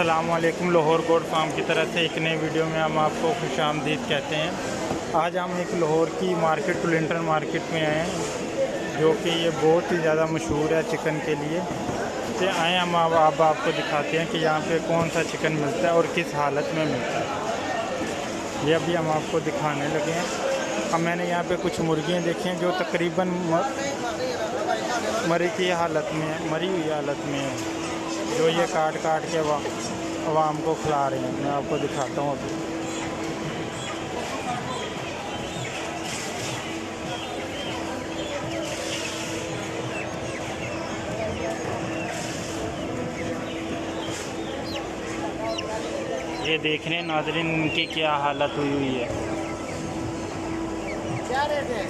अस्सलामुअलैकुम। Lahore goat farm की तरफ से एक नई वीडियो में हम आपको खुशामदीद कहते हैं। आज हम एक लाहौर की मार्केट टुलिंटन मार्केट में आए हैं, जो कि ये बहुत ही ज़्यादा मशहूर है चिकन के लिए। तो आए हम अब आपको दिखाते हैं कि यहाँ पे कौन सा चिकन मिलता है और किस हालत में मिलता है। ये अभी हम आपको दिखाने लगे हैं। अब मैंने यहाँ पे कुछ मुर्गियाँ देखी हैं जो तकरीबन मरी हुई हालत में है, जो ये काट के आवाम को खिला रहे हैं। मैं आपको दिखाता हूँ अभी। ये देखने नाज़रीन उनकी क्या हालत हुई है। क्या रेट है?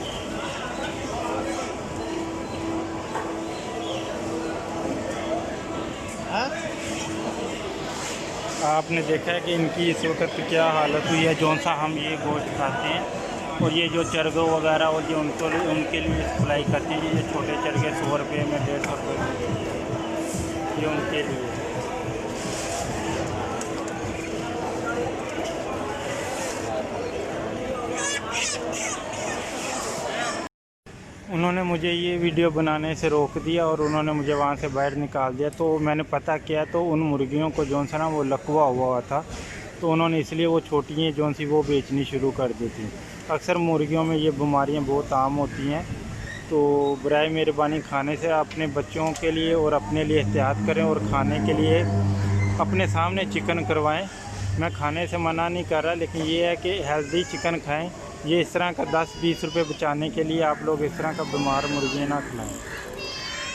आपने देखा है कि इनकी इस वक्त क्या हालत हुई है। जौन सा हम ये गोश्त खाते हैं और ये जो चरगो वगैरह और जो उनके लिए सप्लाई करते हैं, ये छोटे चरगे 100 रुपये में 150 रुपये में, ये उनके लिए। उन्होंने मुझे ये वीडियो बनाने से रोक दिया और उन्होंने मुझे वहाँ से बाहर निकाल दिया। तो मैंने पता किया तो उन मुर्गियों को जौन सा ना वो लकवा हुआ था, तो उन्होंने इसलिए वो छोटी जौन सी वो बेचनी शुरू कर दी थी। अक्सर मुर्गियों में ये बीमारियाँ बहुत आम होती हैं। तो बराए मेहरबानी खाने से अपने बच्चों के लिए और अपने लिए एहतियात करें और खाने के लिए अपने सामने चिकन करवाएं। मैं खाने से मना नहीं कर रहा, लेकिन ये है कि हेल्दी चिकन खाएं। ये इस तरह का 10-20 रुपये बचाने के लिए आप लोग इस तरह का बीमार मुर्गियाँ ना खिलाएं।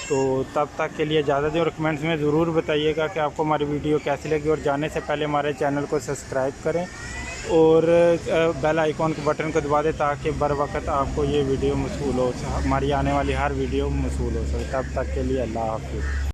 तो तब तक के लिए इजाज़त दें और कमेंट्स में ज़रूर बताइएगा कि आपको हमारी वीडियो कैसी लगी। और जाने से पहले हमारे चैनल को सब्सक्राइब करें और बेल आइकॉन के बटन को दबा दें, ताकि बर वक्त आपको ये वीडियो मौसूल हो, हमारी आने वाली हर वीडियो मौसूल हो सके। तब तक के लिए अल्लाह हाफ़िज़।